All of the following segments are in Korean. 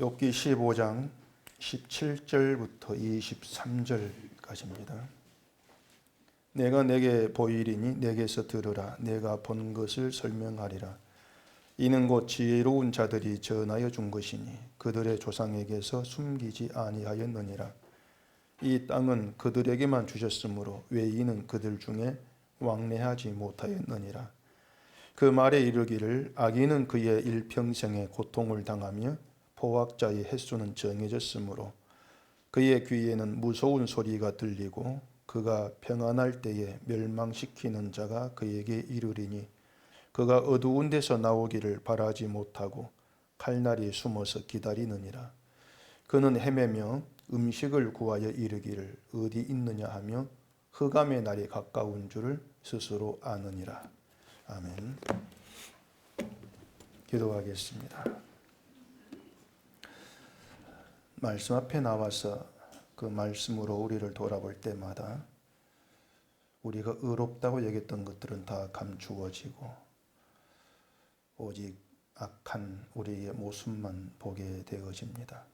욥기 15장 17절부터 23절까지입니다. 내가 내게 보이리니 내게서 들으라. 내가 본 것을 설명하리라. 이는 곧 지혜로운 자들이 전하여 준 것이니 그들의 조상에게서 숨기지 아니하였느니라. 이 땅은 그들에게만 주셨으므로 외인은 그들 중에 왕래하지 못하였느니라. 그 말에 이르기를 악인은 그의 일평생에 고통을 당하며 포악자의 횟수는 정해졌으므로 그의 귀에는 무서운 소리가 들리고 그가 평안할 때에 멸망시키는 자가 그에게 이르리니 그가 어두운 데서 나오기를 바라지 못하고 칼날이 숨어서 기다리느니라. 그는 헤매며 음식을 구하여 이르기를 어디 있느냐 하며 흑암의 날이 가까운 줄을 스스로 아느니라. 아멘. 기도하겠습니다. 말씀 앞에 나와서 그 말씀으로 우리를 돌아볼 때마다 우리가 의롭다고 여겼던 것들은 다 감추어지고 오직 악한 우리의 모습만 보게 되어집니다.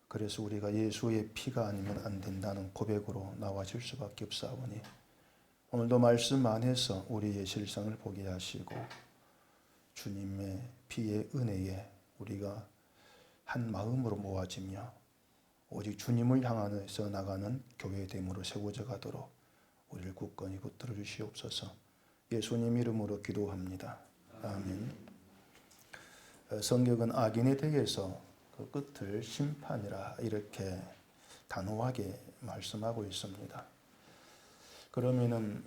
그래서 우리가 예수의 피가 아니면 안 된다는 고백으로 나와질 수밖에 없사오니 오늘도 말씀 안에서 우리의 실상을 보게 하시고 주님의 피의 은혜에 우리가 한 마음으로 모아지며 오직 주님을 향하여서 나가는 교회됨으로 세워져 가도록 우리를 굳건히 붙들어 주시옵소서. 예수님 이름으로 기도합니다. 아멘. 성경은 악인에 대해서 그 끝을 심판이라 이렇게 단호하게 말씀하고 있습니다. 그러면은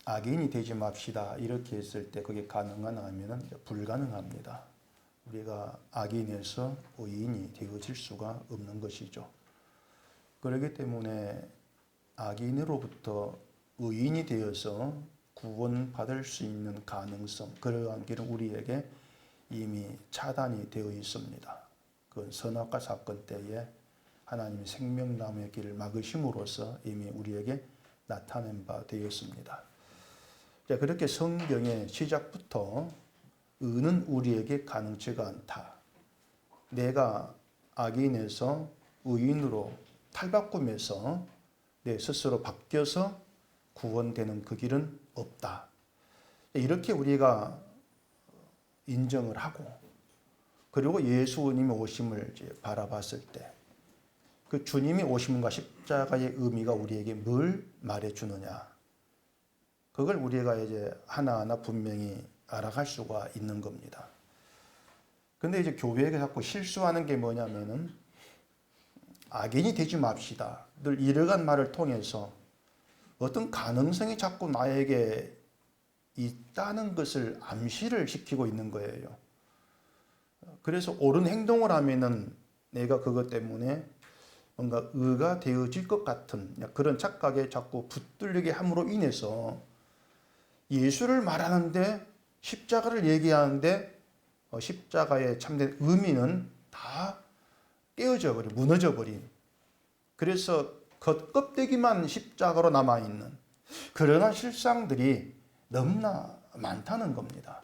악인이 되지 맙시다 이렇게 했을 때 그게 가능하냐 하면은 불가능합니다. 우리가 악인에서 의인이 되어질 수가 없는 것이죠. 그렇기 때문에 악인으로부터 의인이 되어서 구원받을 수 있는 가능성, 그러한 길은 우리에게 이미 차단이 되어 있습니다. 그건 선악과 사건 때에 하나님의 생명나무의 길을 막으심으로써 이미 우리에게 나타낸 바 되었습니다. 그렇게 성경의 시작부터 의는 우리에게 가능치가 않다. 내가 악인에서 의인으로 탈바꿈해서 내 스스로 바뀌어서 구원되는 그 길은 없다. 이렇게 우리가 인정을 하고 그리고 예수님의 오심을 이제 바라봤을 때 그 주님의 오심과 십자가의 의미가 우리에게 뭘 말해주느냐. 그걸 우리가 이제 하나하나 분명히 알아갈 수가 있는 겁니다. 근데 이제 교회가 자꾸 실수하는 게 뭐냐면은 악인이 되지 맙시다. 늘 이러한 말을 통해서 어떤 가능성이 자꾸 나에게 있다는 것을 암시를 시키고 있는 거예요. 그래서 옳은 행동을 하면은 내가 그것 때문에 뭔가 의가 되어질 것 같은 그런 착각에 자꾸 붙들리게 함으로 인해서 예수를 말하는데 십자가를 얘기하는데 십자가의 참된 의미는 다 깨어져 버린, 무너져 버린. 그래서 겉껍데기만 십자가로 남아있는 그러한 실상들이 너무나 많다는 겁니다.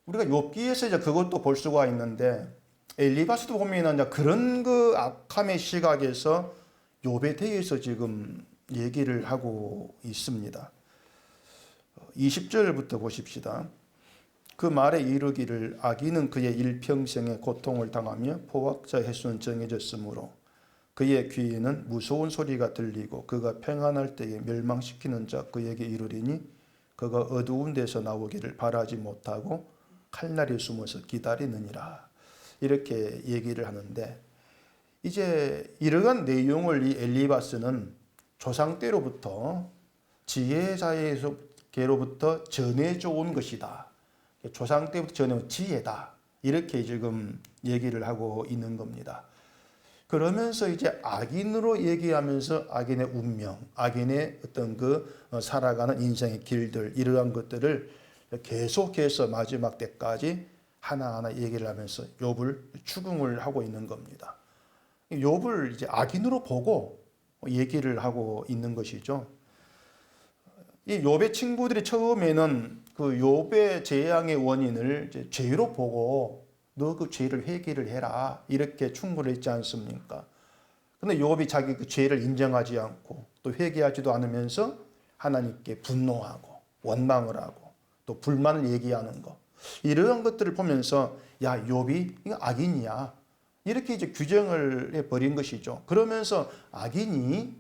우리가 욥기에서 이제 그것도 볼 수가 있는데 엘리바스도 보면은 이제 그런 그 악함의 시각에서 욥에 대해서 지금 얘기를 하고 있습니다. 20절부터 보십시다. 그 말에 이르기를 악인은 그의 일평생에 고통을 당하며 포악자 횟수는 정해졌으므로 그의 귀에는 무서운 소리가 들리고 그가 평안할 때에 멸망시키는 자 그에게 이르리니 그가 어두운 데서 나오기를 바라지 못하고 칼날이 숨어서 기다리느니라. 이렇게 얘기를 하는데 이제 이러한 내용을 이 엘리바스는 조상 때로부터 지혜자에게로부터 전해져 온 것이다. 조상 때부터 전해온 지혜다. 이렇게 지금 얘기를 하고 있는 겁니다. 그러면서 이제 악인으로 얘기하면서 악인의 운명, 악인의 어떤 그 살아가는 인생의 길들, 이러한 것들을 계속해서 마지막 때까지 하나하나 얘기를 하면서 욥을 추궁을 하고 있는 겁니다. 욥을 이제 악인으로 보고 얘기를 하고 있는 것이죠. 이 욥의 친구들이 처음에는 그 욥의 재앙의 원인을 이제 죄로 보고 너 그 죄를 회개를 해라. 이렇게 충고를 했지 않습니까? 근데 욥이 자기 그 죄를 인정하지 않고 또 회개하지도 않으면서 하나님께 분노하고 원망을 하고 또 불만을 얘기하는 거. 이러한 것들을 보면서 야, 욥이 이거 악인이야. 이렇게 이제 규정을 해버린 것이죠. 그러면서 악인이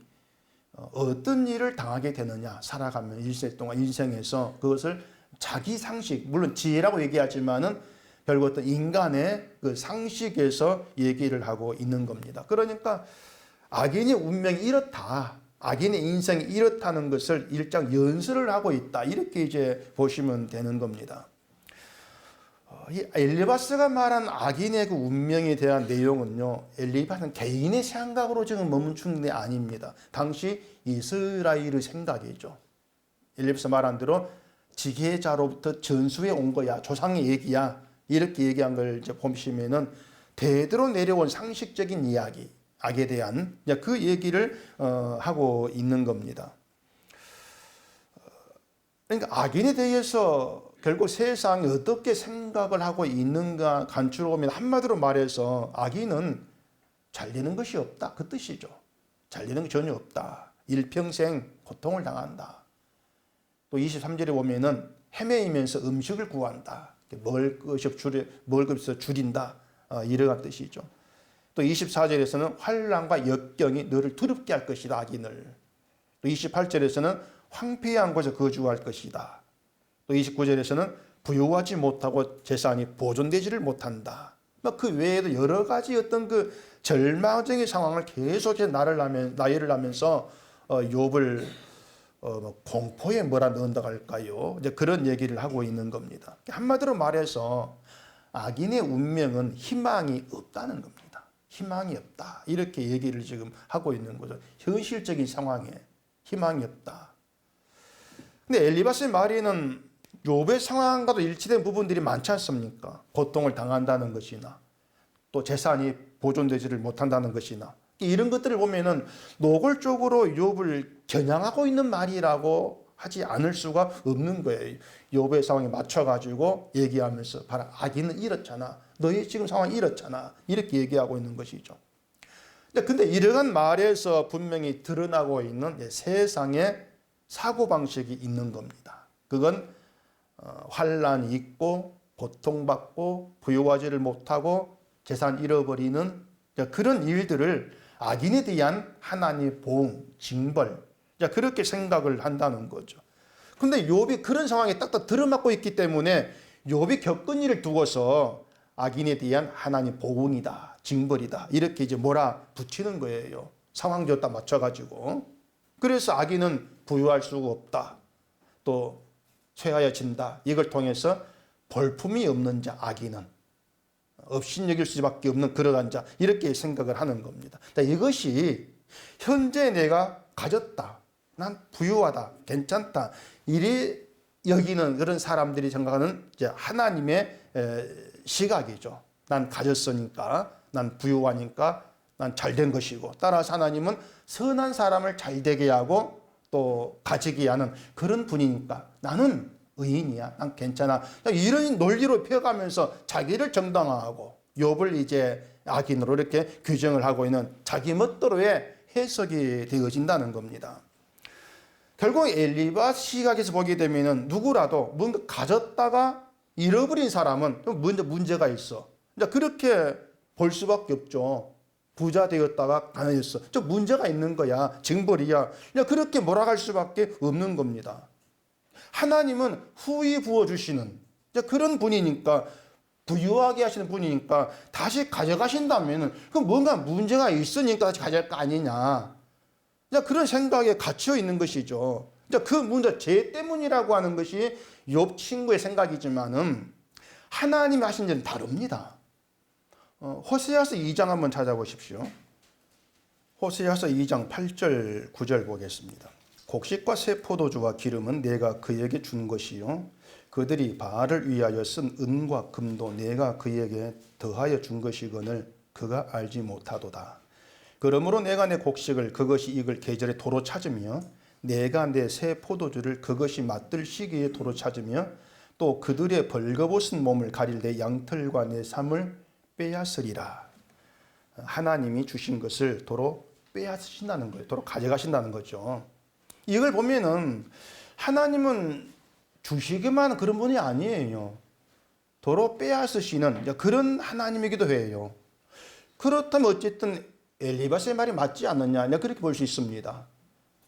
어떤 일을 당하게 되느냐. 살아가면 일생 동안 인생에서 그것을 자기 상식, 물론 지혜라고 얘기하지만은 결국 어떤 인간의 그 상식에서 얘기를 하고 있는 겁니다. 그러니까 악인의 운명이 이렇다. 악인의 인생이 이렇다는 것을 일장 연설을 하고 있다. 이렇게 이제 보시면 되는 겁니다. 이 엘리바스가 말한 악인의 그 운명에 대한 내용은요, 엘리바스는 개인의 생각으로 지금 멈춘 게 아닙니다. 당시 이스라엘의 생각이죠. 엘리바스 말한 대로 지혜자로부터 전수해 온 거야. 조상의 얘기야. 이렇게 얘기한 걸 이제 보시면은 대대로 내려온 상식적인 이야기, 악에 대한 그 얘기를 하고 있는 겁니다. 그러니까 악인에 대해서 결국 세상이 어떻게 생각을 하고 있는가 간추려보면 한마디로 말해서 악인은 잘 되는 것이 없다. 그 뜻이죠. 잘 되는 게 전혀 없다. 일평생 고통을 당한다. 또 23절에 보면은 헤매이면서 음식을 구한다. 먹을 것에서 줄인다. 이러한 뜻이죠. 또 24절에서는 환난과 역경이 너를 두렵게 할 것이다. 악인을. 또 28절에서는 황폐한 곳에 거주할 것이다. 또 29절에서는 부유하지 못하고 재산이 보존되지를 못한다. 그 외에도 여러 가지 어떤 그 절망적인 상황을 계속해서 나열을 하면서 욥을 공포에 몰아넣는다고 할까요? 이제 그런 얘기를 하고 있는 겁니다. 한마디로 말해서 악인의 운명은 희망이 없다는 겁니다. 희망이 없다. 이렇게 얘기를 지금 하고 있는 거죠. 현실적인 상황에 희망이 없다. 근데 엘리바스의 말에는 욥의 상황과도 일치된 부분들이 많지 않습니까? 고통을 당한다는 것이나 또 재산이 보존되지를 못한다는 것이나 이런 것들을 보면은 노골적으로 욥을 겨냥하고 있는 말이라고 하지 않을 수가 없는 거예요. 욥의 상황에 맞춰가지고 얘기하면서 봐라, 악인은 이렇잖아. 너의 지금 상황이 이렇잖아. 이렇게 얘기하고 있는 것이죠. 근데 이러한 말에서 분명히 드러나고 있는 세상의 사고방식이 있는 겁니다. 그건 환난이 있고 고통받고 부유하지를 못하고 재산 잃어버리는 그런 일들을 악인에 대한 하나님의 보응, 징벌 그렇게 생각을 한다는 거죠. 근데 욥이 그런 상황에 딱딱 들어맞고 있기 때문에 욥이 겪은 일을 두고서 악인에 대한 하나님 보응이다, 징벌이다 이렇게 이제 몰아붙이는 거예요. 상황적으로 딱 맞춰가지고. 그래서 악인은 부유할 수가 없다. 또 쇠하여진다. 이걸 통해서 볼품이 없는 자 악인은 업신여길 수밖에 없는 그러한 자 이렇게 생각을 하는 겁니다. 이것이 현재 내가 가졌다. 난 부유하다. 괜찮다. 이리 여기는 그런 사람들이 생각하는 이제 하나님의 시각이죠. 난 가졌으니까, 난 부유하니까, 난 잘된 것이고 따라서 하나님은 선한 사람을 잘되게 하고 또 가지게 하는 그런 분이니까 나는 의인이야. 난 괜찮아. 이런 논리로 펴가면서 자기를 정당화하고 욥을 이제 악인으로 이렇게 규정을 하고 있는 자기 멋대로의 해석이 되어진다는 겁니다. 결국 엘리바스 시각에서 보게 되면은 누구라도 뭔가 가졌다가 잃어버린 사람은 먼저 문제가 있어. 그렇게 볼 수밖에 없죠. 부자 되었다가 가난해졌어. 문제가 있는 거야. 징벌이야. 그렇게 몰아갈 수밖에 없는 겁니다. 하나님은 후히 부어주시는 그런 분이니까 부유하게 하시는 분이니까 다시 가져가신다면 그럼 뭔가 문제가 있으니까 다시 가져갈 거 아니냐. 그런 생각에 갇혀 있는 것이죠. 그 문제 죄 때문이라고 하는 것이 욥 친구의 생각이지만은 하나님이 하신 일은 다릅니다. 호세아서 2장 한번 찾아보십시오. 호세아서 2장 8절 9절 보겠습니다. 곡식과 새 포도주와 기름은 내가 그에게 준 것이요 그들이 바알을 위하여 쓴 은과 금도 내가 그에게 더하여 준 것이거늘 그가 알지 못하도다. 그러므로 내가 내 곡식을 그것이 익을 계절에 도로 찾으며 내가 내 새 포도주를 그것이 맛들 시기에 도로 찾으며 또 그들의 벌거벗은 몸을 가릴 내 양털과 내 삶을 빼앗으리라. 하나님이 주신 것을 도로 빼앗으신다는 거예요. 도로 가져가신다는 거죠. 이걸 보면은 하나님은 주시기만 그런 분이 아니에요. 도로 빼앗으시는 그런 하나님이기도 해요. 그렇다면 어쨌든 엘리바스의 말이 맞지 않느냐, 그렇게 볼 수 있습니다.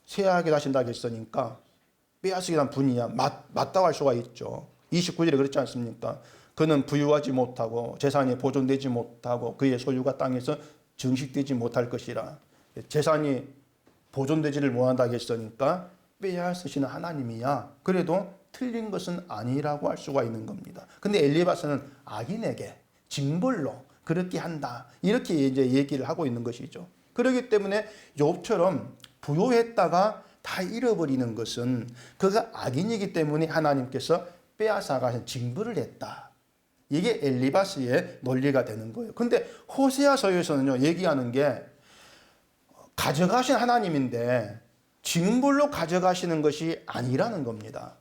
세하게 하신다고 했으니까 빼앗으게 한 분이야 맞다고 할 수가 있죠. 29절에 그렇지 않습니까? 그는 부유하지 못하고 재산이 보존되지 못하고 그의 소유가 땅에서 증식되지 못할 것이라. 재산이 보존되지를 못한다고 했으니까 빼앗으시는 하나님이야. 그래도 틀린 것은 아니라고 할 수가 있는 겁니다. 근데 엘리바스는 악인에게 징벌로 그렇게 한다, 이렇게 이제 얘기를 하고 있는 것이죠. 그렇기 때문에 욥처럼 부유했다가 다 잃어버리는 것은 그가 악인이기 때문에 하나님께서 빼앗아 가신 징벌을 했다. 이게 엘리바스의 논리가 되는 거예요. 근데 호세아서에서는요, 얘기하는 게 가져가신 하나님인데 징벌로 가져가시는 것이 아니라는 겁니다.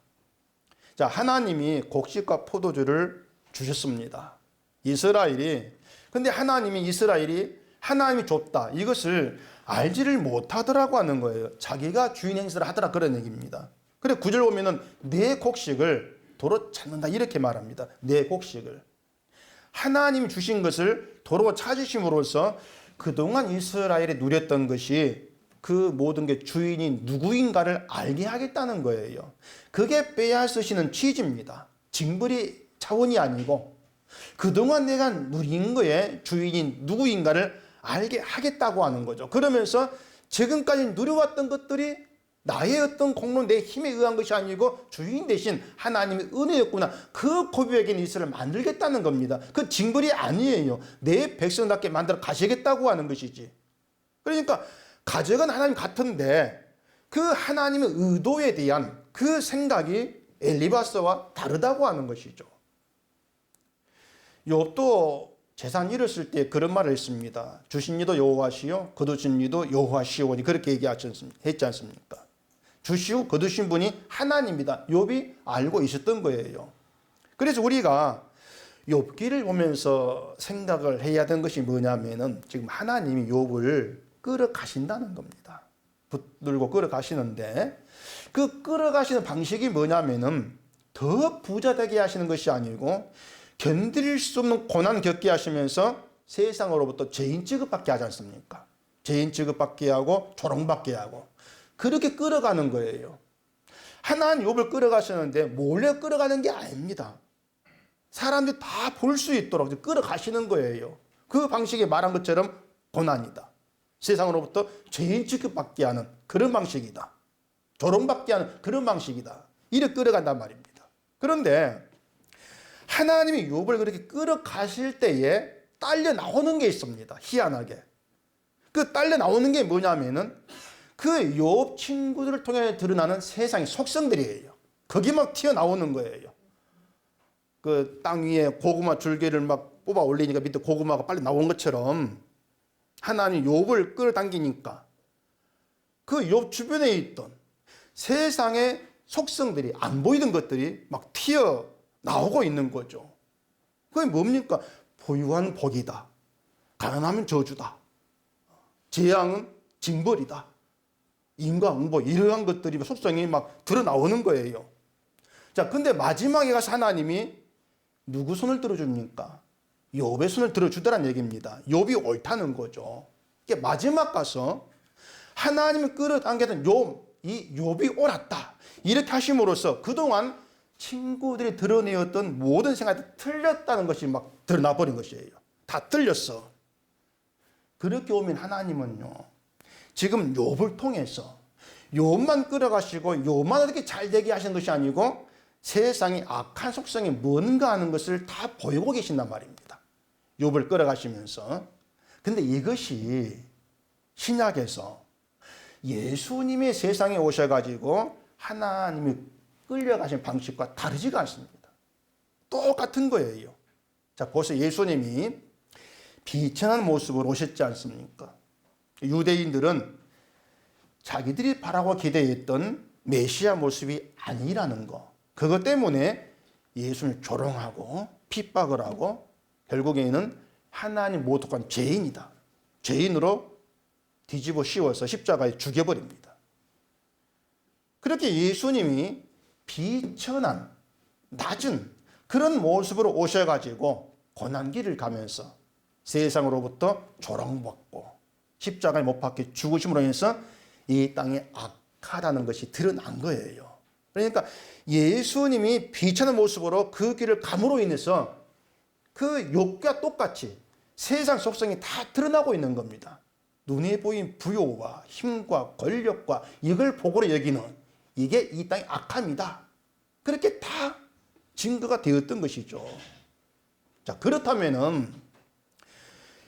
자, 하나님이 곡식과 포도주를 주셨습니다. 이스라엘이. 근데 하나님이 줬다, 이것을 알지를 못하더라고 하는 거예요. 자기가 주인 행세를 하더라, 그런 얘기입니다. 그래 9절 보면은 내 곡식을 도로 찾는다, 이렇게 말합니다. 내 곡식을. 하나님이 주신 것을 도로 찾으심으로써 그동안 이스라엘이 누렸던 것이 그 모든 게 주인이 누구인가를 알게 하겠다는 거예요. 그게 빼앗으시는 취지입니다. 징벌이 차원이 아니고 그동안 내가 누린 거에 주인이 누구인가를 알게 하겠다고 하는 거죠. 그러면서 지금까지 누려왔던 것들이 나의 어떤 공로, 내 힘에 의한 것이 아니고 주인 대신 하나님의 은혜였구나, 그 고백인 이스라엘을 만들겠다는 겁니다. 그 징벌이 아니에요. 내 백성답게 만들어 가시겠다고 하는 것이지. 그러니까 가져간 하나님 같은데 그 하나님의 의도에 대한 그 생각이 엘리바스와 다르다고 하는 것이죠. 욥도 재산 잃었을 때 그런 말을 했습니다. 주신 이도 여호와시요 거두신 이도 여호와시오니, 그렇게 했지 않습니까? 주시고 거두신 분이 하나님이다, 욥이 알고 있었던 거예요. 그래서 우리가 욥기를 보면서 생각을 해야 되는 것이 뭐냐면은 지금 하나님이 욥을 끌어가신다는 겁니다. 붙들고 끌어가시는데 그 끌어가시는 방식이 뭐냐면은 더 부자 되게 하시는 것이 아니고 견딜 수 없는 고난 겪게 하시면서 세상으로부터 죄인 취급받게 하지 않습니까? 죄인 취급받게 하고 조롱받게 하고 그렇게 끌어가는 거예요. 하나님 욥을 끌어가시는데 몰래 끌어가는 게 아닙니다. 사람들이 다 볼 수 있도록 끌어가시는 거예요. 그 방식이 말한 것처럼 고난이다, 세상으로부터 죄인 취급받게 하는 그런 방식이다, 조롱받게 하는 그런 방식이다, 이렇게 끌어간단 말입니다. 그런데 하나님이 욥을 그렇게 끌어가실 때에 딸려 나오는 게 있습니다. 희한하게. 그 딸려 나오는 게 뭐냐면은 그 욥 친구들을 통해 드러나는 세상의 속성들이에요. 거기 막 튀어나오는 거예요. 그 땅 위에 고구마 줄기를 막 뽑아 올리니까 밑에 고구마가 빨리 나온 것처럼 하나님이 욥을 끌어당기니까 그 욥 주변에 있던 세상의 속성들이, 안 보이던 것들이 막 튀어나오고 있는 거죠. 그게 뭡니까? 부유한 복이다, 가난하면 저주다, 재앙은 징벌이다, 인과응보, 이러한 것들이 속성이 막 드러나오는 거예요. 자, 근데 마지막에 가서 하나님이 누구 손을 들어줍니까? 욥의 손을 들어주더란 얘기입니다. 욥이 옳다는 거죠. 이게 마지막 가서 하나님이 끌어당겼던 이 욥이 옳았다, 이렇게 하심으로써 그동안 친구들이 드러내었던 모든 생각이 틀렸다는 것이 막 드러나 버린 것이에요. 다 틀렸어. 그렇게 오면 하나님은요, 지금 욥을 통해서 욥만 끌어가시고 욥만 어떻게 잘 되게 하시는 것이 아니고 세상의 악한 속성이 뭔가 하는 것을 다 보이고 계신단 말입니다. 욥을 끌어가시면서. 근데 이것이 신약에서 예수님의 세상에 오셔가지고 하나님이 끌려가신 방식과 다르지가 않습니다. 똑같은 거예요. 자, 보세요. 예수님이 비천한 모습으로 오셨지 않습니까? 유대인들은 자기들이 바라고 기대했던 메시아 모습이 아니라는 거, 그것 때문에 예수를 조롱하고 핍박을 하고 결국에는 하나님 모독한 죄인이다. 죄인으로 뒤집어 씌워서 십자가에 죽여버립니다. 그렇게 예수님이 비천한 낮은 그런 모습으로 오셔가지고 고난길을 가면서 세상으로부터 조롱받고 십자가에 못 박혀 죽으심으로 인해서 이 땅에 악하다는 것이 드러난 거예요. 그러니까 예수님이 비천한 모습으로 그 길을 감으로 인해서 그 욕과 똑같이 세상 속성이 다 드러나고 있는 겁니다. 눈에 보인 부요와 힘과 권력과 이걸 복으로 여기는 이게 이 땅의 악함이다. 그렇게 다 증거가 되었던 것이죠. 자, 그렇다면은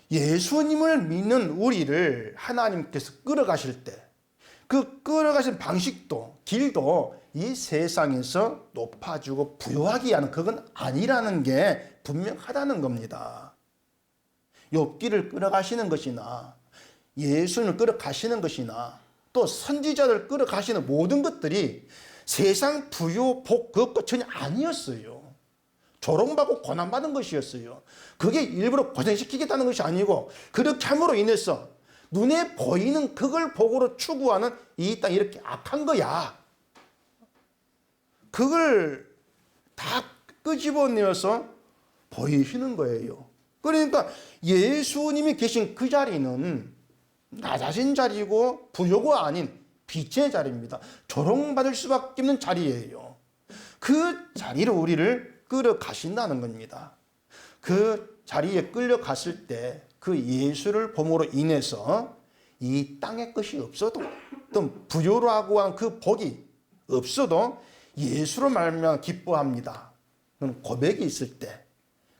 예수님을 믿는 우리를 하나님께서 끌어가실 때 그 끌어가신 방식도 길도 이 세상에서 높아지고 부요하게 하는 그건 아니라는 게 분명하다는 겁니다. 욥기를 끌어가시는 것이나 예수님을 끌어가시는 것이나 또 선지자들 끌어가시는 모든 것들이 세상 부요 복 그것 전혀 아니었어요. 조롱받고 고난받은 것이었어요. 그게 일부러 고생시키겠다는 것이 아니고 그렇게 함으로 인해서 눈에 보이는 그걸 복으로 추구하는 이 땅이 이렇게 악한 거야. 그걸 다 끄집어내어서 보이시는 거예요. 그러니까 예수님이 계신 그 자리는 낮아진 자리고 부요가 아닌 빛의 자리입니다. 조롱받을 수밖에 없는 자리예요. 그 자리로 우리를 끌어가신다는 겁니다. 그 자리에 끌려갔을 때 그 예수를 봄으로 인해서 이 땅의 것이 없어도 또 부요라고 한 그 복이 없어도 예수로 말미암아 기뻐합니다. 그런 고백이 있을 때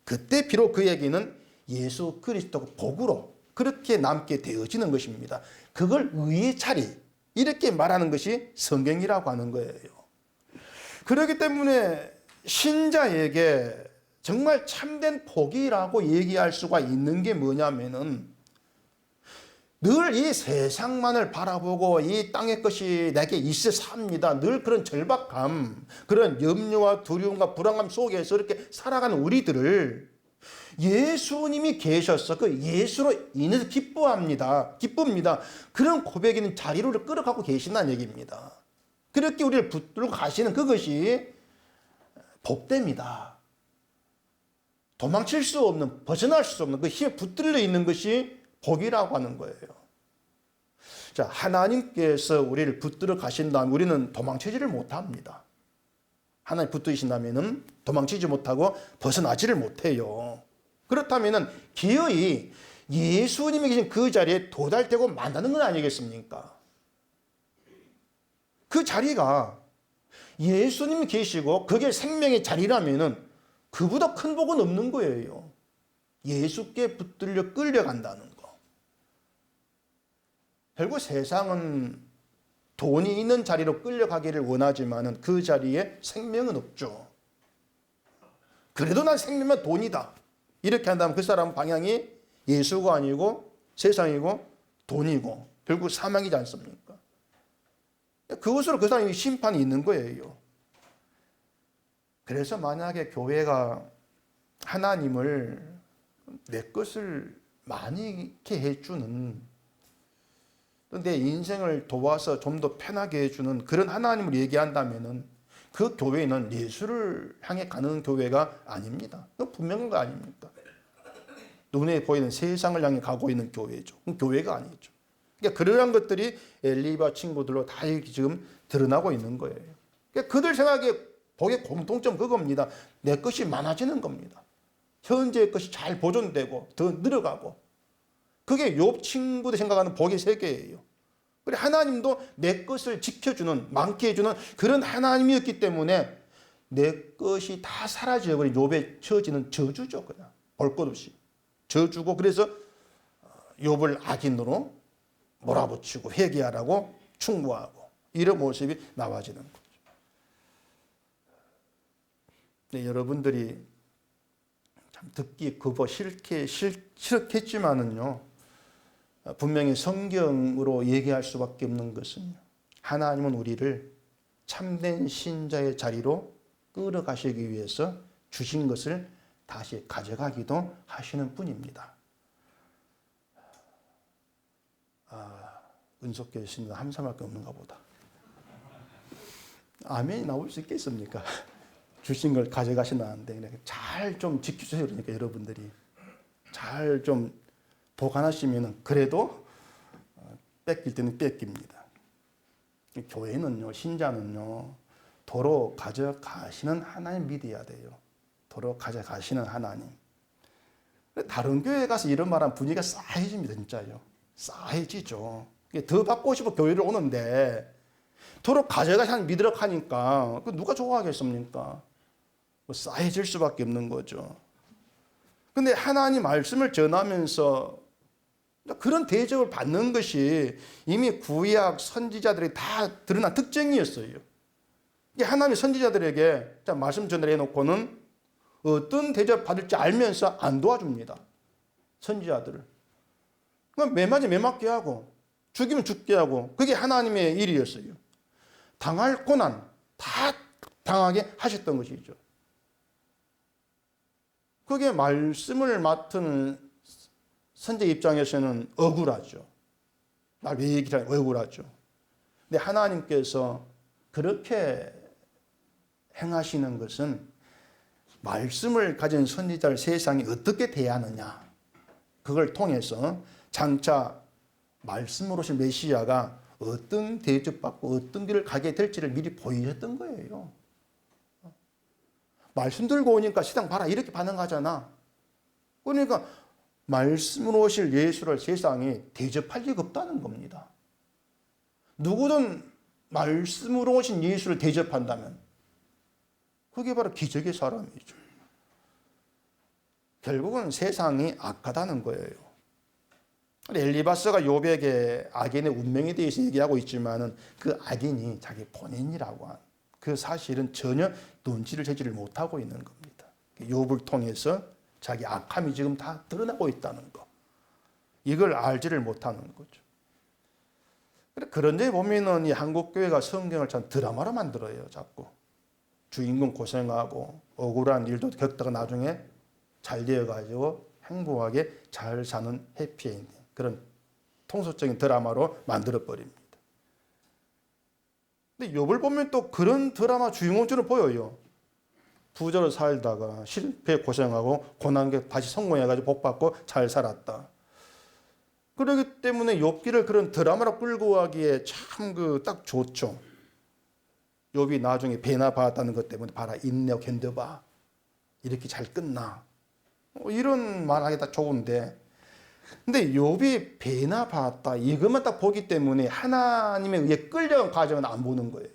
그때 비록 그에게는 예수 그리스도가 복으로 그렇게 남게 되어지는 것입니다. 그걸 의의 차리 이렇게 말하는 것이 성경이라고 하는 거예요. 그렇기 때문에 신자에게 정말 참된 복이라고 얘기할 수가 있는 게 뭐냐면은 늘 이 세상만을 바라보고 이 땅의 것이 내게 있어서 삽니다. 늘 그런 절박함, 그런 염려와 두려움과 불안감 속에서 이렇게 살아가는 우리들을 예수님이 계셔서 그 예수로 인해서 기쁩니다. 그런 고백에 있는 자리로 끌어가고 계신다는 얘기입니다. 그렇게 우리를 붙들고 가시는 그것이 복됩니다. 도망칠 수 없는, 벗어날 수 없는 그 힘에 붙들려 있는 것이 복이라고 하는 거예요. 자, 하나님께서 우리를 붙들어 가신다면 우리는 도망치지를 못합니다. 하나님 붙드신다면 도망치지 못하고 벗어나지를 못해요. 그렇다면 기어이 예수님이 계신 그 자리에 도달되고 만다는 건 아니겠습니까? 그 자리가 예수님이 계시고 그게 생명의 자리라면 그보다 큰 복은 없는 거예요. 예수께 붙들려 끌려간다는 거. 결국 세상은 돈이 있는 자리로 끌려가기를 원하지만 그 자리에 생명은 없죠. 그래도 난 생명은 돈이다. 이렇게 한다면 그 사람 방향이 예수가 아니고 세상이고 돈이고 결국 사망이지 않습니까? 그것으로 그 사람이 심판이 있는 거예요. 그래서 만약에 교회가 하나님을 내 것을 많이 있게 해주는 내 인생을 도와서 좀 더 편하게 해주는 그런 하나님을 얘기한다면 그 교회는 예수를 향해 가는 교회가 아닙니다. 그건 분명한 거 아닙니까? 눈에 보이는 세상을 향해 가고 있는 교회죠. 그건 교회가 아니죠. 그러니까 그러한 것들이 엘리바 친구들로 다 지금 드러나고 있는 거예요. 그러니까 그들 생각에 복의 공통점 그겁니다. 내 것이 많아지는 겁니다. 현재의 것이 잘 보존되고 더 늘어가고 그게 욥 친구들 생각하는 복의 세계예요. 그래 하나님도 내 것을 지켜주는 많게 해주는 그런 하나님이었기 때문에 내 것이 다 사라져버린 욥에 처지는 저주죠. 그냥 볼 것 없이 저주고 그래서 욥을 악인으로 몰아붙이고 회개하라고 충고하고 이런 모습이 나와지는 거죠. 네, 여러분들이 참 듣기 그거 싫겠지만은요, 분명히 성경으로 얘기할 수밖에 없는 것은 하나님은 우리를 참된 신자의 자리로 끌어가시기 위해서 주신 것을 다시 가져가기도 하시는 분입니다. 은속교회 신도 함사밖에 없는가 보다. 아멘이 나올 수 있겠습니까? 주신 걸 가져가신다는데 잘 좀 지켜주세요. 그러니까 여러분들이 잘 좀 보관하시면 그래도 뺏길 때는 뺏깁니다. 교회는요, 신자는요, 도로 가져가시는 하나님 믿어야 돼요. 도로 가져가시는 하나님. 다른 교회 가서 이런 말하면 분위기가 싸해집니다, 진짜요. 싸해지죠. 더 받고 싶어 교회를 오는데 도로 가져가시는 믿으라고 하니까 누가 좋아하겠습니까? 싸해질 수밖에 없는 거죠. 근데 하나님 말씀을 전하면서 그런 대접을 받는 것이 이미 구약 선지자들이 다 드러난 특징이었어요. 하나님이 선지자들에게 말씀 전달해 놓고는 어떤 대접 받을지 알면서 안 도와줍니다. 선지자들을. 그럼 매맞에 매맞게 하고 죽이면 죽게 하고 그게 하나님의 일이었어요. 당할 고난 다 당하게 하셨던 것이죠. 그게 말씀을 맡은 선지 입장에서는 억울하죠. 날 왜 얘기하냐 억울하죠. 근데 하나님께서 그렇게 행하시는 것은 말씀을 가진 선지자를 세상이 어떻게 대하느냐 그걸 통해서 장차 말씀으로 오신 메시아가 어떤 대접받고 어떤 길을 가게 될지를 미리 보이셨던 거예요. 말씀 들고 오니까 세상 봐라 이렇게 반응하잖아. 그러니까 말씀으로 오실 예수를 세상이 대접할 리가 없다는 겁니다. 누구든 말씀으로 오신 예수를 대접한다면 그게 바로 기적의 사람이죠. 결국은 세상이 악하다는 거예요. 엘리바스가 욥에게 악인의 운명에 대해서 얘기하고 있지만은 그 악인이 자기 본인이라고 한 그 사실은 전혀 눈치를 채지를 못하고 있는 겁니다. 욥을 통해서 자기 악함이 지금 다 드러나고 있다는 거. 이걸 알지를 못하는 거죠. 그런데 보면은 이 한국교회가 성경을 참 드라마로 만들어요, 자꾸. 주인공 고생하고 억울한 일도 겪다가 나중에 잘 되어가지고 행복하게 잘 사는 해피엔딩. 그런 통속적인 드라마로 만들어버립니다. 근데 욥을 보면 또 그런 드라마 주인공처럼 보여요. 부자로 살다가 실패 고생하고 고난게 다시 성공해가지고 복받고 잘 살았다. 그렇기 때문에 욥기를 그런 드라마로 끌고 가기에 참 딱 좋죠. 욥이 나중에 배나 받았다는 것 때문에 봐라 인내하고 견뎌봐. 이렇게 잘 끝나. 이런 말하기 다 좋은데 근데 욥이 배나 받았다 이것만 딱 보기 때문에 하나님에 의해 끌려간 과정은 안 보는 거예요.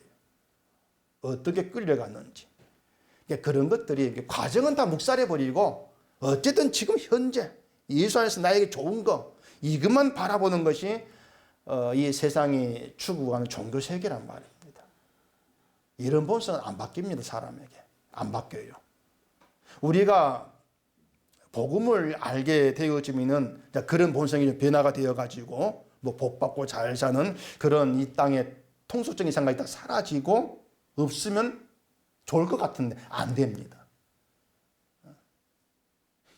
어떻게 끌려갔는지. 그런 것들이 과정은 다 묵살해버리고 어쨌든 지금 현재 예수 안에서 나에게 좋은 거 이것만 바라보는 것이 이 세상이 추구하는 종교 세계란 말입니다. 이런 본성은 안 바뀝니다. 사람에게. 안 바뀌어요. 우리가 복음을 알게 되어지면은 그런 본성이 변화가 되어가지고 뭐 복받고 잘 사는 그런 이 땅의 통속적인 생각이 다 사라지고 없으면 좋을 것 같은데 안 됩니다.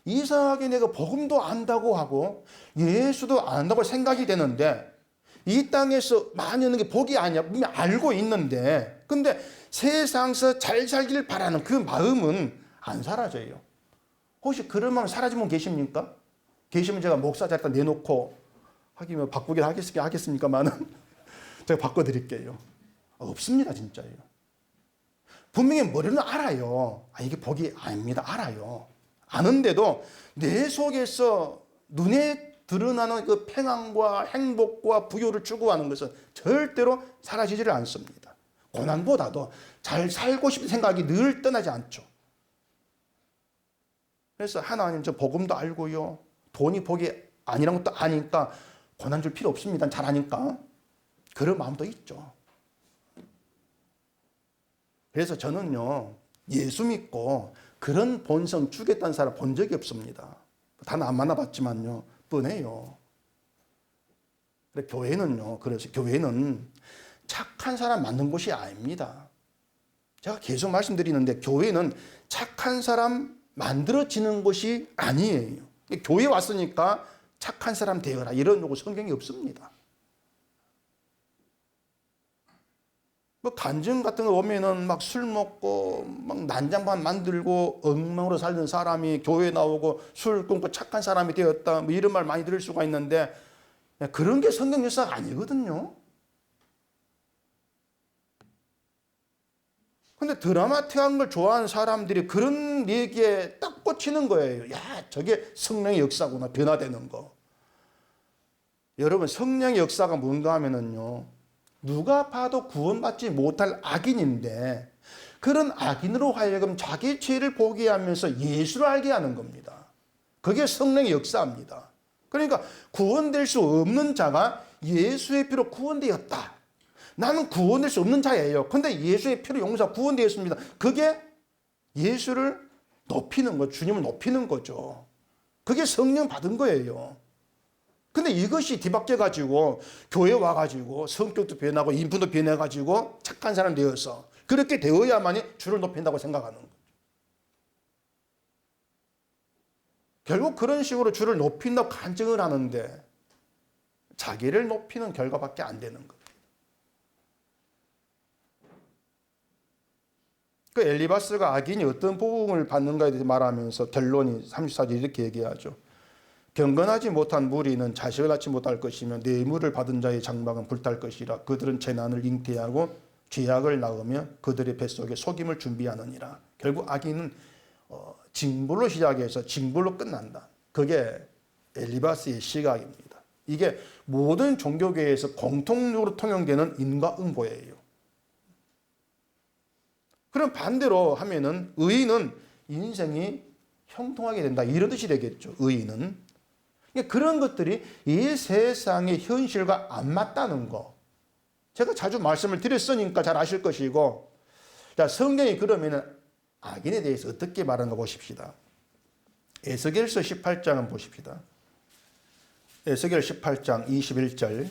이상하게 내가 복음도 안다고 하고 예수도 안다고 생각이 되는데 이 땅에서 많이 있는 게 복이 아니야. 분명 알고 있는데 근데 세상에서 잘 살기를 바라는 그 마음은 안 사라져요. 혹시 그런 마음 사라진 분 계십니까? 계시면 제가 목사 자리에 내놓고 하기면 바꾸긴 하겠습니까만은 제가 바꿔드릴게요. 없습니다, 진짜요. 분명히 머리는 알아요. 이게 복이 아닙니다. 알아요. 아는데도 내 속에서 눈에 드러나는 그 평안과 행복과 부유를 추구하는 것은 절대로 사라지지를 않습니다. 고난보다도 잘 살고 싶은 생각이 늘 떠나지 않죠. 그래서 하나님 저 복음도 알고요. 돈이 복이 아니라는 것도 아니까 고난 줄 필요 없습니다. 잘 아니까. 그런 마음도 있죠. 그래서 저는요. 예수 믿고 그런 본성 주겠다는 사람 본 적이 없습니다. 단 안 만나봤지만요. 뻔해요. 교회는요. 그래서 교회는 착한 사람 만든 곳이 아닙니다. 제가 계속 말씀드리는데 교회는 착한 사람 만들어지는 것이 아니에요. 교회 왔으니까 착한 사람 되어라 이런 요구 성경이 없습니다. 뭐 간증 같은 거 보면은 막 술 먹고 막 난장판 만들고 엉망으로 살던 사람이 교회 나오고 술 끊고 착한 사람이 되었다 뭐 이런 말 많이 들을 수가 있는데 그런 게 성경 역사가 아니거든요. 근데 드라마틱한 걸 좋아하는 사람들이 그런 얘기에 딱 꽂히는 거예요. 야, 저게 성령의 역사구나, 변화되는 거. 여러분, 성령의 역사가 뭔가 하면은요, 누가 봐도 구원받지 못할 악인인데, 그런 악인으로 하여금 자기 죄를 보게 하면서 예수를 알게 하는 겁니다. 그게 성령의 역사입니다. 그러니까 구원될 수 없는 자가 예수의 피로 구원되었다. 나는 구원될 수 없는 자예요. 근데 예수의 피로 용서 구원되었습니다. 그게 예수를 높이는 거, 주님을 높이는 거죠. 그게 성령 받은 거예요. 근데 이것이 뒤바뀌어가지고 교회 와가지고 성격도 변하고 인품도 변해가지고 착한 사람 되어서 그렇게 되어야만이 주를 높인다고 생각하는 거죠. 결국 그런 식으로 주를 높인다고 간증을 하는데 자기를 높이는 결과밖에 안 되는 거예요. 그 엘리바스가 악인이 어떤 보응을 받는가에 대해서 말하면서 결론이 34절 이렇게 얘기하죠. 경건하지 못한 무리는 자식을 낳지 못할 것이며 뇌물을 받은 자의 장막은 불탈 것이라. 그들은 재난을 잉태하고 죄악을 낳으며 그들의 뱃속에 속임을 준비하느니라. 결국 악인은 징벌로 시작해서 징벌로 끝난다. 그게 엘리바스의 시각입니다. 이게 모든 종교계에서 공통적으로 통용되는 인과응보예요. 그럼 반대로 하면은 의인은 인생이 형통하게 된다. 이런 뜻이 되겠죠. 의인은. 그런 것들이 이 세상의 현실과 안 맞다는 거. 제가 자주 말씀을 드렸으니까 잘 아실 것이고. 자, 성경이 그러면은 악인에 대해서 어떻게 말하는가 보십시다. 에스겔서 18장은 보십시다. 에스겔 18장 21절.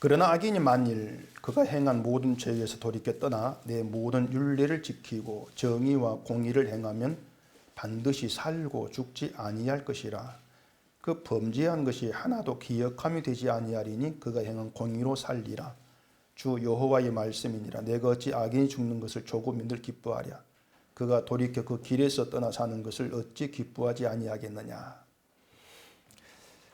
그러나 악인이 만일 그가 행한 모든 죄에서 돌이켜 떠나 내 모든 율례를 지키고 정의와 공의를 행하면 반드시 살고 죽지 아니할 것이라. 그 범죄한 것이 하나도 기억함이 되지 아니하리니 그가 행한 공의로 살리라. 주 여호와의 말씀이니라. 내가 어찌 악인이 죽는 것을 조금인들 기뻐하랴. 그가 돌이켜 그 길에서 떠나 사는 것을 어찌 기뻐하지 아니하겠느냐.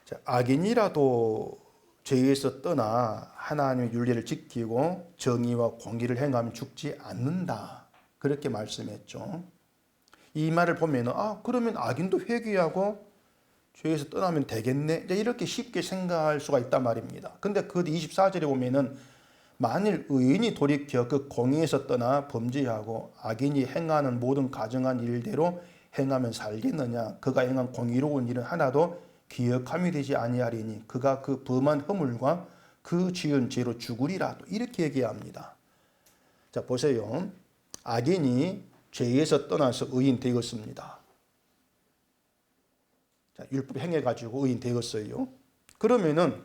자, 악인이라도 죄에서 떠나 하나님의 율례를 지키고 정의와 공의를 행하면 죽지 않는다. 그렇게 말씀했죠. 이 말을 보면 그러면 악인도 회개하고 죄에서 떠나면 되겠네. 이렇게 쉽게 생각할 수가 있단 말입니다. 근데 그 24절에 보면은 만일 의인이 돌이켜 그 공의에서 떠나 범죄하고 악인이 행하는 모든 가정한 일대로 행하면 살겠느냐. 그가 행한 공의로운 일은 하나도 기억함이 되지 아니하리니 그가 그 범한 허물과 그 지은 죄로 죽으리라. 또 이렇게 얘기합니다. 자, 보세요. 악인이 죄에서 떠나서 의인 되었습니다. 자, 율법 행해가지고 의인 되었어요. 그러면은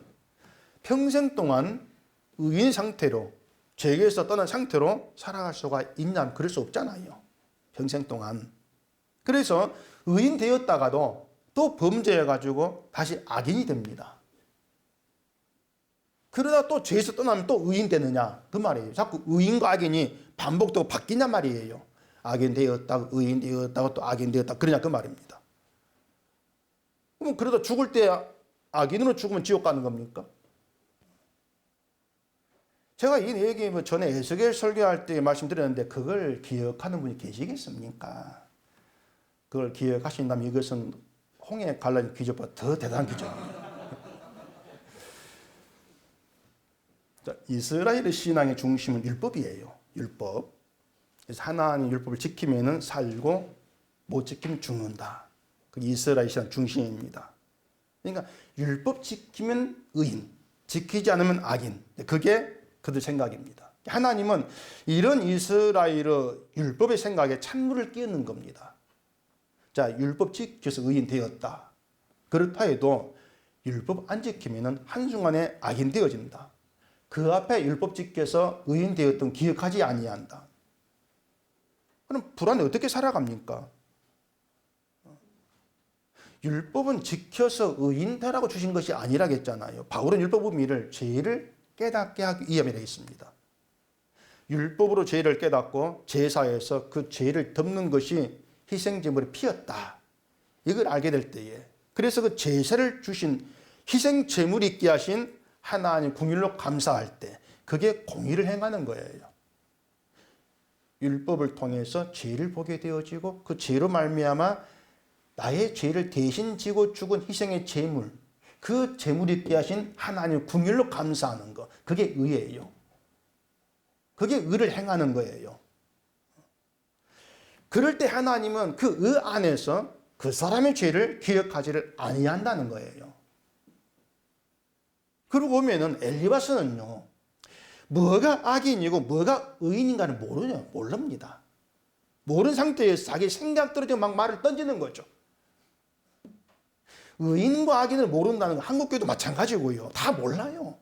평생 동안 의인 상태로 죄에서 떠난 상태로 살아갈 수가 있냐? 그럴 수 없잖아요. 평생 동안. 그래서 의인 되었다가도 또 범죄해가지고 다시 악인이 됩니다. 그러다 또 죄에서 떠나면 또 의인 되느냐? 그 말이에요. 자꾸 의인과 악인이 반복되고 바뀌냐 말이에요. 악인 되었다고 의인 되었다고 또 악인 되었다. 그러냐 그 말입니다. 그럼 그러다 죽을 때 악인으로 죽으면 지옥 가는 겁니까? 제가 이 얘기 전에 에스겔 설교할 때 말씀드렸는데 그걸 기억하는 분이 계시겠습니까? 그걸 기억하신다면 이것은 홍해 갈라진 기적보다 더 대단한 기적입니다. 자, 이스라엘의 신앙의 중심은 율법이에요. 율법. 그래서 하나님 율법을 지키면 살고 못 지키면 죽는다. 그게 이스라엘 신앙 중심입니다. 그러니까 율법 지키면 의인, 지키지 않으면 악인. 그게 그들 생각입니다. 하나님은 이런 이스라엘의 율법의 생각에 찬물을 끼얹는 겁니다. 자, 율법 지켜서 의인 되었다. 그렇다 해도 율법 안 지키면 한순간에 악인 되어진다. 그 앞에 율법 지켜서 의인 되었던 기억하지 아니한다. 그럼 불안에 어떻게 살아갑니까? 율법은 지켜서 의인 되라고 주신 것이 아니라겠잖아요. 바울은 율법 의미를 죄를 깨닫게 하기 위함이라 했습니다. 율법으로 죄를 깨닫고 제사에서 그 죄를 덮는 것이 희생제물의 피였다. 이걸 알게 될 때에, 그래서 그 제사를 주신 희생제물이 있게 하신 하나님 긍휼로 감사할 때 그게 공의를 행하는 거예요. 율법을 통해서 죄를 보게 되어지고 그 죄로 말미암아 나의 죄를 대신 지고 죽은 희생의 제물, 그 제물이 있게 하신 하나님 긍휼로 감사하는 것, 그게 의예요. 그게 의를 행하는 거예요. 그럴 때 하나님은 그 의 안에서 그 사람의 죄를 기억하지를 아니한다는 거예요. 그러고 보면은 엘리바스는요, 뭐가 악인이고 뭐가 의인인가를 모릅니다. 모르는 상태에서 자기 생각대로 막 말을 던지는 거죠. 의인과 악인을 모른다는 건 한국교회도 마찬가지고요. 다 몰라요.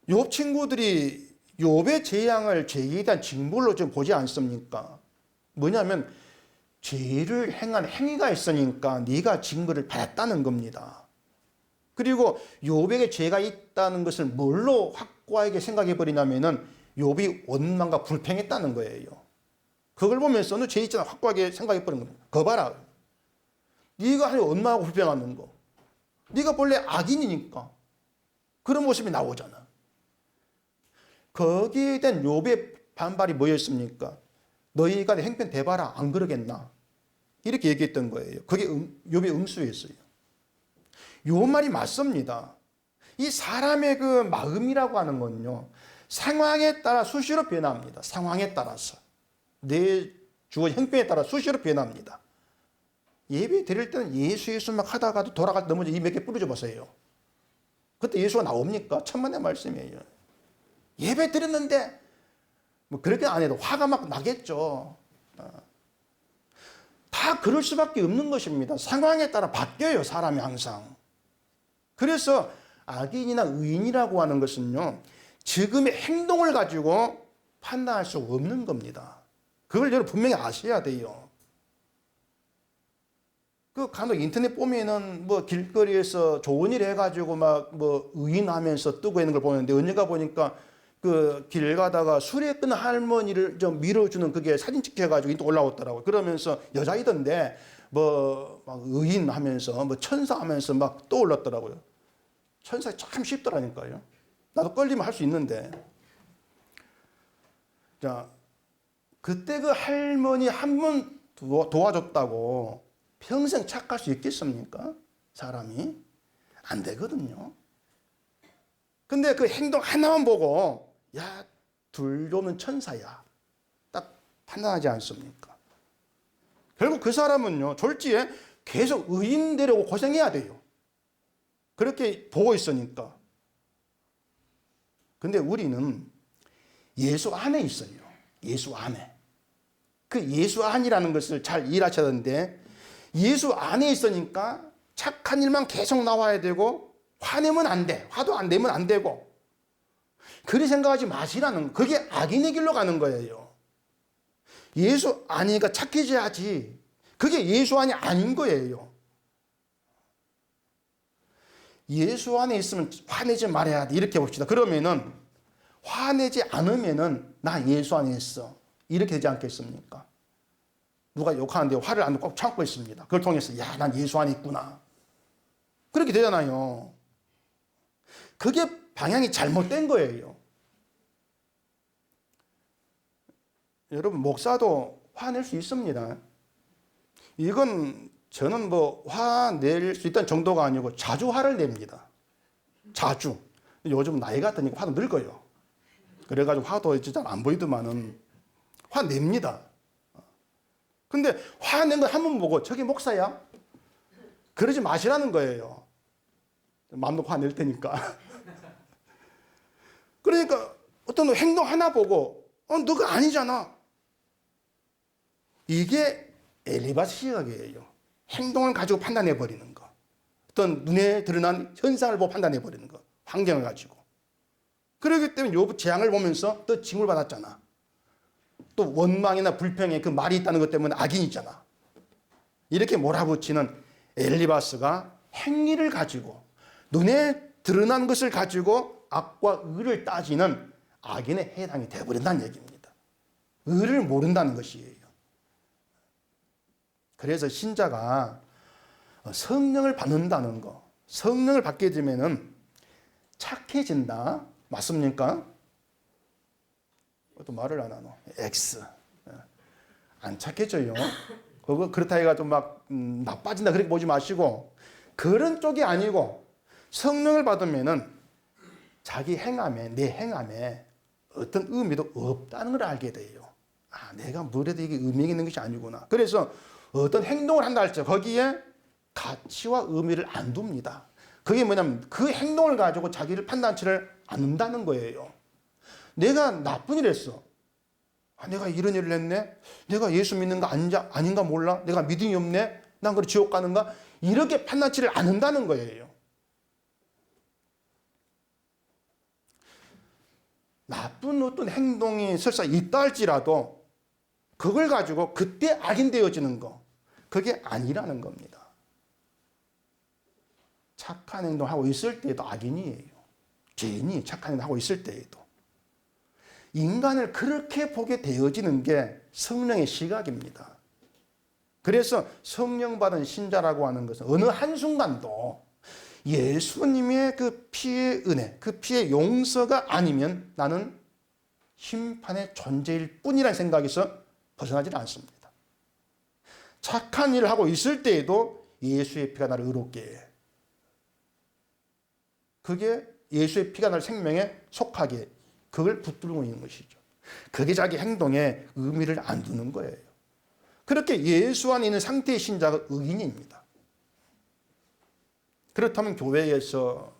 욥 친구들이 욥의 재앙을 죄에 대한 징벌로 좀 보지 않습니까? 뭐냐면 죄를 행한 행위가 있으니까 네가 징벌을 받았다는 겁니다. 그리고 욥에게 죄가 있다는 것을 뭘로 확고하게 생각해 버리냐면은 욥이 원망과 불평했다는 거예요. 그걸 보면서 너 죄 있잖아 확고하게 생각해 버린 겁니다. 거 봐라. 네가 하나님 원망하고 불평하는 거. 네가 본래 악인이니까 그런 모습이 나오잖아. 거기에 대한 욥의 반발이 뭐였습니까? 너희가 내 행편 대봐라 안 그러겠나? 이렇게 얘기했던 거예요. 그게 욥의 응수였어요. 요 말이 맞습니다. 이 사람의 그 마음이라고 하는 건요, 상황에 따라 수시로 변합니다. 상황에 따라서. 내 주어진 형편에 따라 수시로 변합니다. 예배 드릴 때는 예수 막 하다가도 돌아갈 때 넘어져 이 몇 개 부러져 보세요. 그때 예수가 나옵니까? 천만의 말씀이에요. 예배 드렸는데 뭐 그렇게 안 해도 화가 막 나겠죠. 다 그럴 수밖에 없는 것입니다. 상황에 따라 바뀌어요, 사람이 항상. 그래서 악인이나 의인이라고 하는 것은요, 지금의 행동을 가지고 판단할 수 없는 겁니다. 그걸 여러분 분명히 아셔야 돼요. 그 간혹 인터넷 보면은 뭐 길거리에서 좋은 일 해가지고 막 뭐 의인하면서 뜨고 있는 걸 보는데, 언젠가 보니까 그 길 가다가 술에 끈 할머니를 좀 밀어주는 그게 사진 찍혀가지고 또 올라왔더라고요. 그러면서 여자이던데 뭐 막 의인하면서 뭐 천사하면서 막 떠올랐더라고요. 천사 참 쉽더라니까요. 나도 끌리면 할 수 있는데. 자, 그때 그 할머니 한 번 도와줬다고 평생 착할 수 있겠습니까? 사람이 안 되거든요. 근데 그 행동 하나만 보고 야, 둘 조는 천사야 딱 판단하지 않습니까? 결국 그 사람은요, 졸지에 계속 의인 되려고 고생해야 돼요. 그렇게 보고 있으니까. 근데 우리는 예수 안에 있어요. 예수 안에. 그 예수 안이라는 것을 잘 이해하셔야 되는데, 예수 안에 있으니까 착한 일만 계속 나와야 되고, 화내면 안 돼. 화도 안 내면 안 되고. 그리 생각하지 마시라는, 그게 악인의 길로 가는 거예요. 예수 아니니까 착해져야지. 그게 예수 안이 아닌 거예요. 예수 안에 있으면 화내지 말아야 돼. 이렇게 봅시다. 그러면은 화내지 않으면은 나 예수 안에 있어. 이렇게 되지 않겠습니까? 누가 욕하는데 화를 안 꼭 참고 있습니다. 그걸 통해서 야, 난 예수 안에 있구나. 그렇게 되잖아요. 그게 방향이 잘못된 거예요. 여러분, 목사도 화낼 수 있습니다. 이건 저는 뭐 화낼 수 있다는 정도가 아니고 자주 화를 냅니다. 자주. 요즘 나이가 드니까 화도 늙어요. 그래가지고 화도 이제 잘 안 보이더만은 화냅니다. 근데 화낸 거 한 번 보고 저게 목사야? 그러지 마시라는 거예요. 마음 놓고 화낼 테니까. 그러니까 어떤 행동 하나 보고 너가 아니잖아. 이게 엘리바스 시각이에요. 행동을 가지고 판단해 버리는 거. 어떤 눈에 드러난 현상을 보고 판단해 버리는 거. 환경을 가지고. 그렇기 때문에 욥 재앙을 보면서 또 징후를 받았잖아. 또 원망이나 불평에 그 말이 있다는 것 때문에 악인이 있잖아. 이렇게 몰아붙이는 엘리바스가 행위를 가지고 눈에 드러난 것을 가지고 악과 의를 따지는 악인의 해당이 되어버린다는 얘기입니다. 의를 모른다는 것이에요. 그래서 신자가 성령을 받는다는 거, 성령을 받게 되면은 착해진다. 맞습니까? 또 말을 안 하노. X. 안 착해져요. 그렇다 해가지고 막 나빠진다 그렇게 보지 마시고, 그런 쪽이 아니고 성령을 받으면은 자기 행함에, 내 행함에 어떤 의미도 없다는 걸 알게 돼요. 아, 내가 뭐래도 이게 의미 있는 것이 아니구나. 그래서 어떤 행동을 한다 할지 거기에 가치와 의미를 안 둡니다. 그게 뭐냐면 그 행동을 가지고 자기를 판단치를 않는다는 거예요. 내가 나쁜 일 했어. 아, 내가 이런 일을 했네? 내가 예수 믿는가 아닌가 몰라? 내가 믿음이 없네? 난 그래 지옥 가는가? 이렇게 판단치를 않는다는 거예요. 나쁜 어떤 행동이 설사 있다 할지라도 그걸 가지고 그때 악인되어지는 거, 그게 아니라는 겁니다. 착한 행동하고 있을 때에도 악인이에요. 죄인이 착한 행동하고 있을 때에도. 인간을 그렇게 보게 되어지는 게 성령의 시각입니다. 그래서 성령 받은 신자라고 하는 것은 어느 한순간도 예수님의 그 피의 은혜, 그 피의 용서가 아니면 나는 심판의 존재일 뿐이라는 생각에서 벗어나지 않습니다. 착한 일을 하고 있을 때에도 예수의 피가 나를 의롭게 해. 그게 예수의 피가 나를 생명에 속하게, 그걸 붙들고 있는 것이죠. 그게 자기 행동에 의미를 안 두는 거예요. 그렇게 예수 안에 있는 상태의 신자가 의인입니다. 그렇다면 교회에서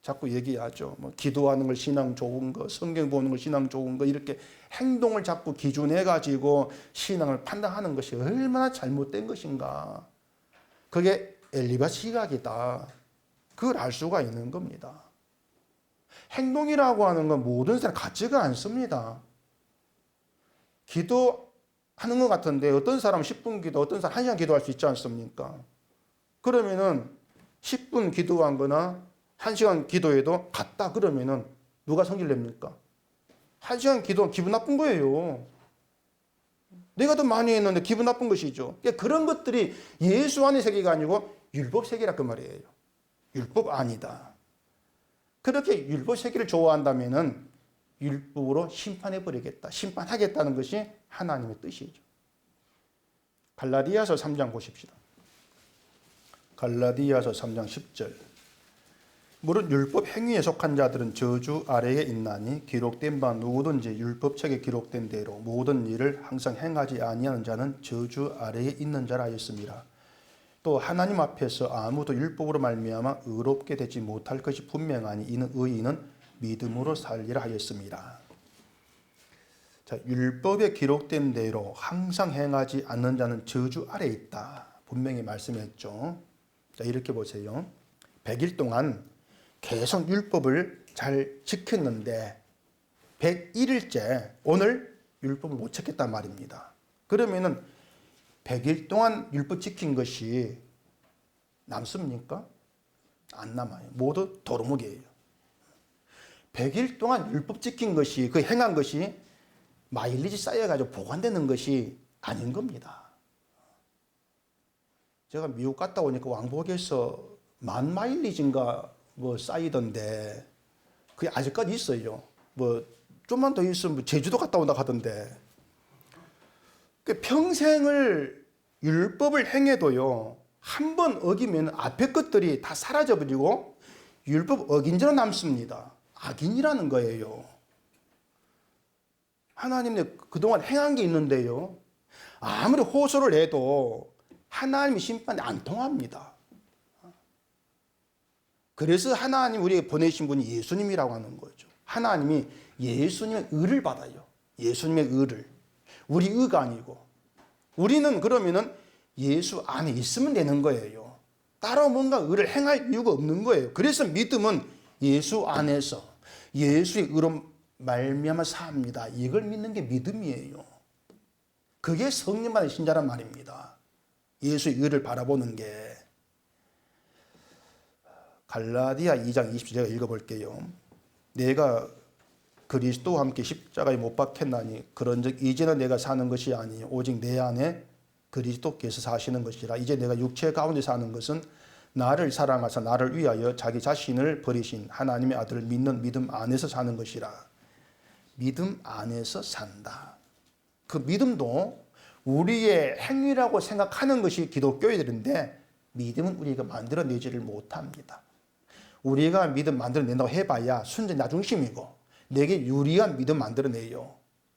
자꾸 얘기하죠. 뭐 기도하는 걸 신앙 좋은 거, 성경 보는 걸 신앙 좋은 거, 이렇게 행동을 자꾸 기준해 가지고 신앙을 판단하는 것이 얼마나 잘못된 것인가. 그게 엘리바 시각이다. 그걸 알 수가 있는 겁니다. 행동이라고 하는 건 모든 사람 같지가 않습니다. 기도하는 것 같은데 어떤 사람은 10분 기도, 어떤 사람은 1시간 기도할 수 있지 않습니까? 그러면은 10분 기도한 거나 1시간 기도해도 같다 그러면은 누가 성질 냅니까? 1시간 기도는 기분 나쁜 거예요. 내가 더 많이 했는데 기분 나쁜 것이죠. 그러니까 그런 것들이 예수 안의 세계가 아니고 율법 세계라 그 말이에요. 율법 아니다. 그렇게 율법 세계를 좋아한다면은 율법으로 심판해버리겠다. 심판하겠다는 것이 하나님의 뜻이죠. 갈라디아서 3장 보십시다. 갈라디아서 3장 10절. 무릇 율법 행위에 속한 자들은 저주 아래에 있나니 기록된 바 누구든지 율법책에 기록된 대로 모든 일을 항상 행하지 아니하는 자는 저주 아래에 있는 자라 하였습니다. 또 하나님 앞에서 아무도 율법으로 말미암아 의롭게 되지 못할 것이 분명하니 이는 의인은 믿음으로 살리라 하였습니다. 자, 율법에 기록된 대로 항상 행하지 않는 자는 저주 아래에 있다. 분명히 말씀했죠. 자, 이렇게 보세요. 100일 동안 계속 율법을 잘 지켰는데 101일째 오늘 율법을 못 지켰단 말입니다. 그러면은 100일 동안 율법 지킨 것이 남습니까? 안 남아요. 모두 도루묵이에요. 100일 동안 율법 지킨 것이, 그 행한 것이 마일리지 쌓여가지고 보관되는 것이 아닌 겁니다. 제가 미국 갔다 오니까 왕복에서 10,000마일리지인가 뭐 쌓이던데 그게 아직까지 있어요. 뭐 좀만 더 있으면 제주도 갔다 온다 하던데. 평생을 율법을 행해도요, 한 번 어기면 앞에 것들이 다 사라져버리고 율법 어긴 죄로 남습니다. 악인이라는 거예요. 하나님이 그동안 행한 게 있는데요, 아무리 호소를 해도 하나님의 심판이 안 통합니다. 그래서 하나님 우리에게 보내신 분이 예수님이라고 하는 거죠. 하나님이 예수님의 의를 받아요. 예수님의 의를. 우리 의가 아니고. 우리는 그러면은 예수 안에 있으면 되는 거예요. 따로 뭔가 의를 행할 이유가 없는 거예요. 그래서 믿음은 예수 안에서 예수의 의로 말미암아 삽니다. 이걸 믿는 게 믿음이에요. 그게 성령받은 신자란 말입니다. 예수의 의를 바라보는 게. 갈라디아 2장 20절 제가 읽어볼게요. 내가 그리스도와 함께 십자가에 못 박혔나니 그런즉 이제는 내가 사는 것이 아니 오직 내 안에 그리스도께서 사시는 것이라. 이제 내가 육체 가운데 사는 것은 나를 사랑하사 나를 위하여 자기 자신을 버리신 하나님의 아들을 믿는 믿음 안에서 사는 것이라. 믿음 안에서 산다. 그 믿음도 우리의 행위라고 생각하는 것이 기독교인들인데 믿음은 우리가 만들어내지를 못합니다. 우리가 믿음 만들어낸다고 해봐야 순전 나 중심이고 내게 유리한 믿음 만들어내요.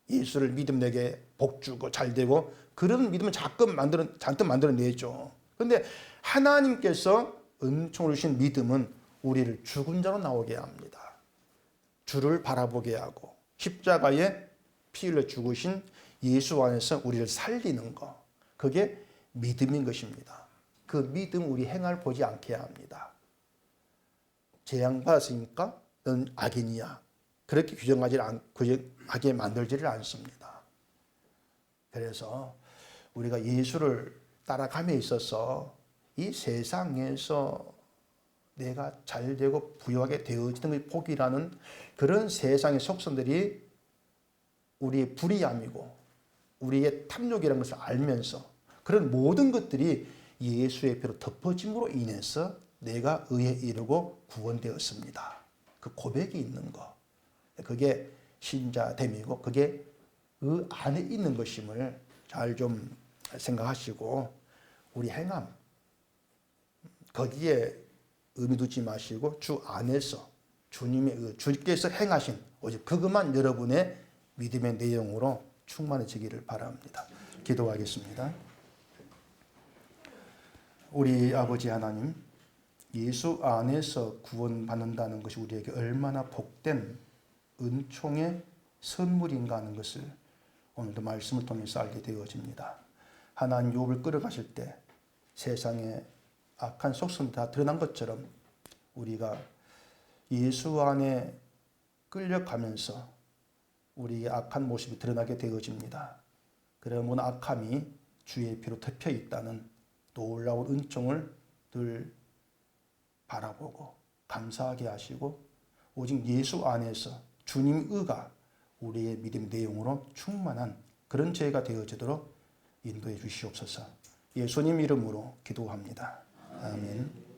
예수를 믿음 내게 복 주고 잘 되고 그런 믿음을 잔뜩 만들어내죠. 그런데 하나님께서 은총을 주신 믿음은 우리를 죽은 자로 나오게 합니다. 주를 바라보게 하고 십자가에 피 흘려 죽으신 예수 안에서 우리를 살리는 것. 그게 믿음인 것입니다. 그 믿음 우리 행할 보지 않게 합니다. 재앙받았으니까 넌 악인이야. 그렇게 규정하게 만들지를 않습니다. 그래서 우리가 예수를 따라감에 있어서 이 세상에서 내가 잘되고 부유하게 되어지는 것이 복이라는 그런 세상의 속성들이 우리의 불의함이고 우리의 탐욕이라는 것을 알면서 그런 모든 것들이 예수의 피로 덮어짐으로 인해서 내가 의에 이르고 구원되었습니다. 그 고백이 있는 것. 그게 신자됨이고 그게 그 안에 있는 것임을 잘 좀 생각하시고 우리 행함 거기에 의미 두지 마시고 주 안에서 주께서 행하신 오직 그것만 여러분의 믿음의 내용으로 충만해지기를 바랍니다. 기도하겠습니다. 우리 아버지 하나님, 예수 안에서 구원받는다는 것이 우리에게 얼마나 복된 은총의 선물인가 하는 것을 오늘도 말씀을 통해서 알게 되어집니다. 하나님 욥을 끌어가실 때 세상에 악한 속성이 다 드러난 것처럼 우리가 예수 안에 끌려가면서 우리의 악한 모습이 드러나게 되어집니다. 그런 모든 악함이 주의 피로 덮여 있다는 놀라운 은총을 늘 바라보고 감사하게 하시고 오직 예수 안에서 주님 의가 우리의 믿음 내용으로 충만한 그런 죄가 되어지도록 인도해 주시옵소서. 예수님 이름으로 기도합니다. 아멘.